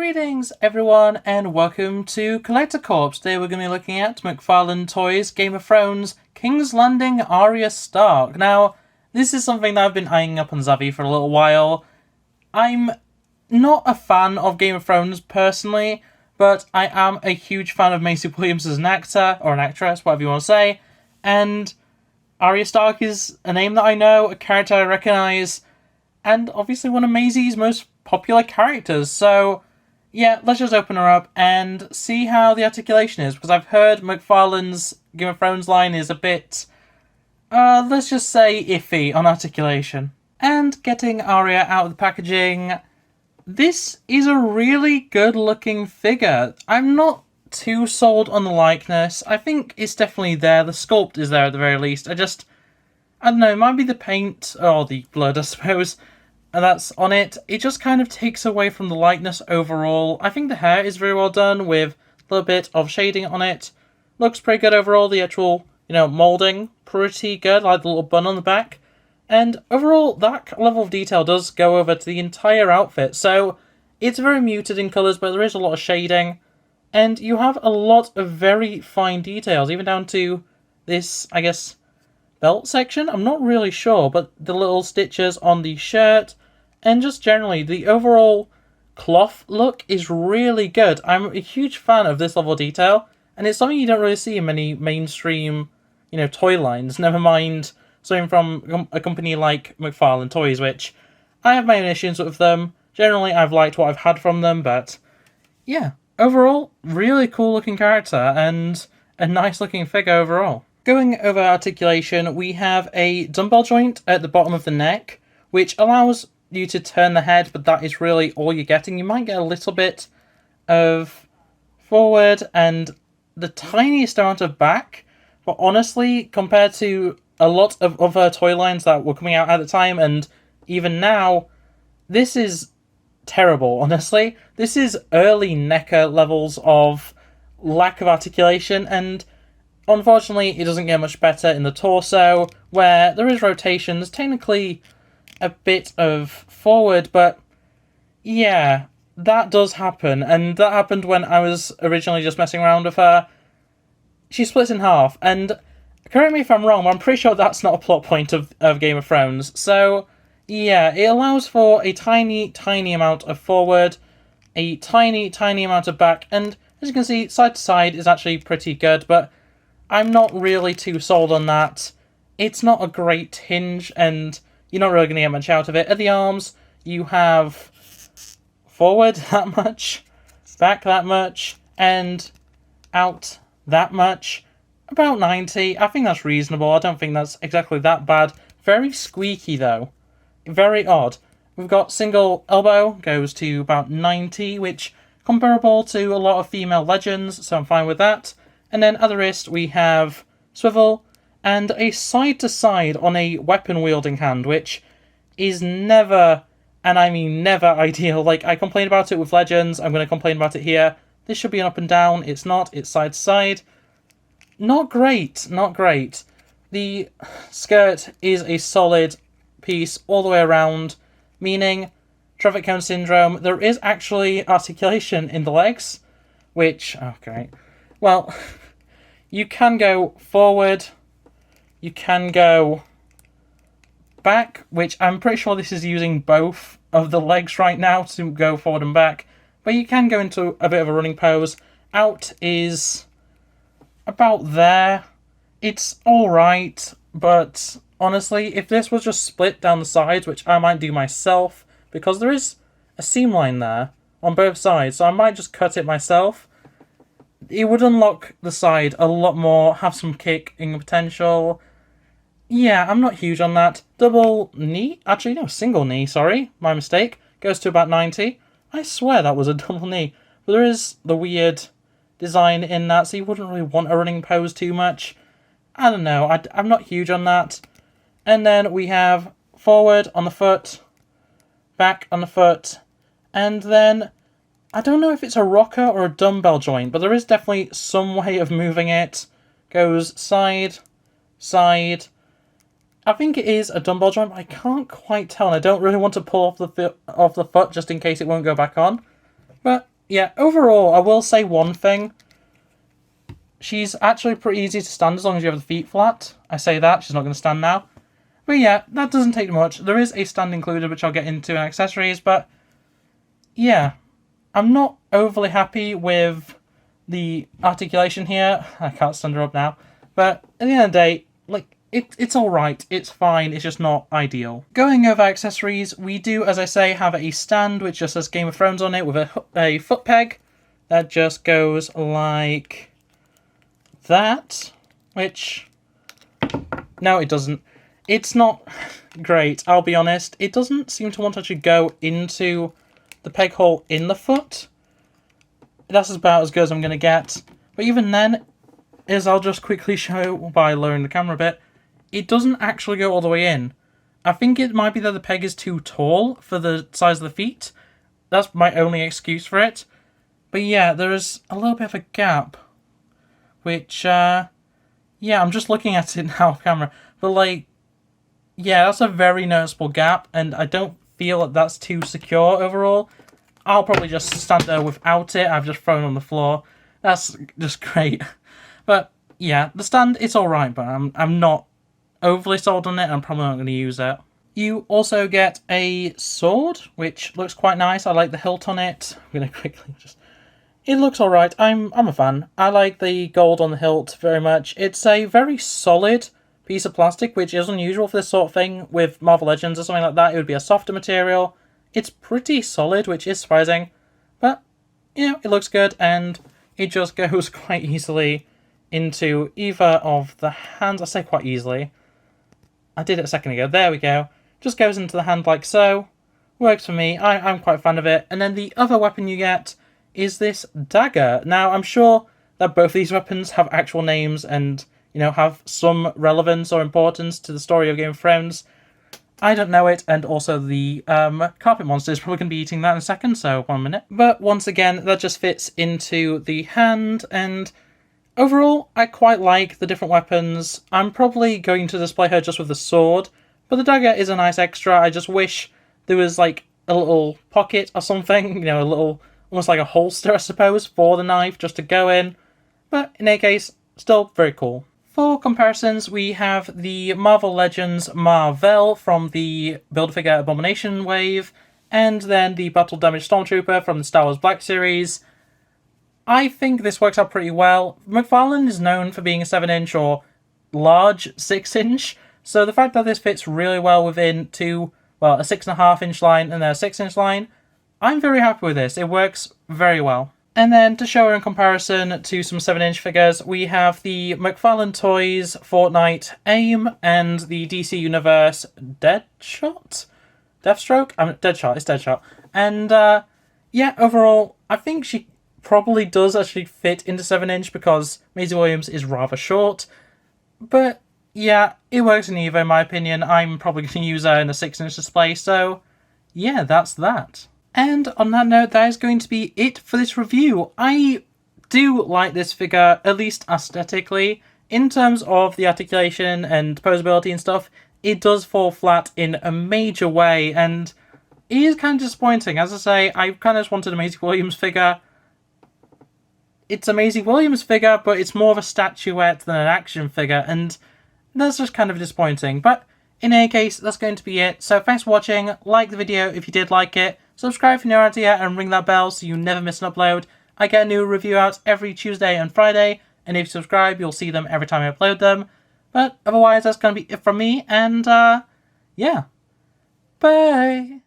Greetings everyone and welcome to Collector Corps. Today we're going to be looking at McFarlane Toys Game of Thrones King's Landing Arya Stark. Now, this is something that I've been eyeing up on Zavvi for a little while. I'm not a fan of Game of Thrones personally, but I am a huge fan of Maisie Williams as an actor, or an actress, whatever you want to say, and Arya Stark is a name that I know, a character I recognise, and obviously one of Maisie's most popular characters, so yeah, let's just open her up and see how the articulation is, because I've heard McFarlane's Game of Thrones line is a bit, let's just say iffy on articulation. And getting Arya out of the packaging, this is a really good looking figure. I'm not too sold on the likeness. I think it's definitely there, the sculpt is there at the very least. I don't know, it might be the paint, or the blood I suppose, that's on it. It just kind of takes away from the likeness overall. I think the hair is very well done with a little bit of shading on it. Looks pretty good overall. The actual, moulding, pretty good, like the little bun on the back. And overall, that level of detail does go over to the entire outfit. So it's very muted in colours, but there is a lot of shading. And you have a lot of very fine details, even down to this, I guess, belt section. I'm not really sure, but the little stitches on the shirt, and just generally, the overall cloth look is really good. I'm a huge fan of this level of detail, and it's something you don't really see in many mainstream, toy lines, never mind something from a company like McFarlane Toys, which I have my own issues with them. Generally, I've liked what I've had from them, but yeah, overall, really cool looking character, and a nice looking figure overall. Going over articulation, we have a dumbbell joint at the bottom of the neck, which allows you to turn the head, but that is really all you're getting. You might get a little bit of forward and the tiniest amount of back, but honestly, compared to a lot of other toy lines that were coming out at the time, and even now, this is terrible, honestly. This is early NECA levels of lack of articulation, and unfortunately, it doesn't get much better in the torso, where there is rotations, technically a bit of forward, but yeah, that does happen, and that happened when I was originally just messing around with her. She splits in half, and correct me if I'm wrong, but I'm pretty sure that's not a plot point of Game of Thrones, so yeah, it allows for a tiny, tiny amount of forward, a tiny, tiny amount of back, and as you can see, side to side is actually pretty good, but I'm not really too sold on that. It's not a great hinge, and you're not really going to get much out of it. At the arms, you have forward that much, back that much, and out that much. About 90. I think that's reasonable. I don't think that's exactly that bad. Very squeaky, though. Very odd. We've got single elbow, goes to about 90, which comparable to a lot of female legends, so I'm fine with that. And then at the wrist, we have swivel and a side-to-side on a weapon-wielding hand, which is never, and I mean never, ideal. Like, I complain about it with Legends, I'm going to complain about it here. This should be an up and down, it's not, it's side-to-side. Not great, not great. The skirt is a solid piece all the way around, meaning traffic cone syndrome. There is actually articulation in the legs, which, oh great. Well, you can go forward, you can go back, which I'm pretty sure this is using both of the legs right now to go forward and back, but you can go into a bit of a running pose. Out is about there. It's alright, but honestly, if this was just split down the sides, which I might do myself, because there is a seam line there on both sides, so I might just cut it myself. It would unlock the side a lot more, have some kicking potential. Yeah, I'm not huge on that. Double knee? Actually, no, single knee, sorry. My mistake. Goes to about 90. I swear that was a double knee. But there is the weird design in that, so you wouldn't really want a running pose too much. I don't know, I'm not huge on that. And then we have forward on the foot, back on the foot, and then I don't know if it's a rocker or a dumbbell joint, but there is definitely some way of moving it. Goes side, side. I think it is a dumbbell joint, but I can't quite tell, and I don't really want to pull off the foot just in case it won't go back on. But yeah, overall, I will say one thing. She's actually pretty easy to stand as long as you have the feet flat. I say that, she's not going to stand now. But yeah, that doesn't take much. There is a stand included, which I'll get into in accessories, but yeah, I'm not overly happy with the articulation here. I can't stand her up now. But at the end of the day, like, it's alright. It's fine. It's just not ideal. Going over accessories, we do, as I say, have a stand which just says Game of Thrones on it with a foot peg that just goes like that, which... No, it doesn't. It's not great, I'll be honest. It doesn't seem to want to actually go into the peg hole in the foot. That's about as good as I'm going to get. But even then, as I'll just quickly show by lowering the camera a bit, it doesn't actually go all the way in. I think it might be that the peg is too tall for the size of the feet. That's my only excuse for it. But yeah, there is a little bit of a gap. Which, yeah, I'm just looking at it now off camera. But like, yeah, that's a very noticeable gap. And I don't feel that that's too secure overall. I'll probably just stand there without it. I've just thrown it on the floor. That's just great. But yeah, the stand, it's alright, but I'm not overly sold on it. I'm probably not going to use it. You also get a sword, which looks quite nice. I like the hilt on it. I'm going to quickly just... It looks alright. I'm a fan. I like the gold on the hilt very much. It's a very solid piece of plastic, which is unusual for this sort of thing. With Marvel Legends or something like that, it would be a softer material. It's pretty solid, which is surprising. But, you know, it looks good, and it just goes quite easily into either of the hands. I say quite easily. I did it a second ago. There we go. Just goes into the hand like so. Works for me. I'm quite a fan of it. And then the other weapon you get is this dagger. Now, I'm sure that both these weapons have actual names and, you know, have some relevance or importance to the story of Game of Thrones. I don't know it, and also the carpet monster is probably going to be eating that in a second, so 1 minute. But once again, that just fits into the hand, and overall, I quite like the different weapons. I'm probably going to display her just with the sword, but the dagger is a nice extra. I just wish there was, like, a little pocket or something, you know, a little, almost like a holster, I suppose, for the knife, just to go in. But in any case, still very cool. For comparisons, we have the Marvel Legends Mar-Vell from the Build-A-Figure Abomination wave, and then the Battle Damage Stormtrooper from the Star Wars Black series. I think this works out pretty well. McFarlane is known for being a 7-inch or large 6-inch, so the fact that this fits really well within a 6.5-inch line and then a 6-inch line, I'm very happy with this. It works very well. And then, to show her in comparison to some 7-inch figures, we have the McFarlane Toys Fortnite AIM and the DC Universe Deathshot? Deathstroke? Deadshot, it's Deadshot. And, yeah, overall, I think she probably does actually fit into 7-inch because Maisie Williams is rather short. But, yeah, it works in either, in my opinion. I'm probably going to use her in a 6-inch display, so, yeah, that's that. And on that note, that is going to be it for this review. I do like this figure, at least aesthetically. In terms of the articulation and posability and stuff, it does fall flat in a major way, and it is kind of disappointing. As I say, I kind of just wanted a Maisie Williams figure. It's a Maisie Williams figure, but it's more of a statuette than an action figure, and that's just kind of disappointing. But in any case, that's going to be it. So thanks for watching. Like the video if you did like it. Subscribe if you're not yet and ring that bell so you never miss an upload. I get a new review out every Tuesday and Friday, and if you subscribe, you'll see them every time I upload them. But otherwise, that's going to be it from me, and yeah. Bye!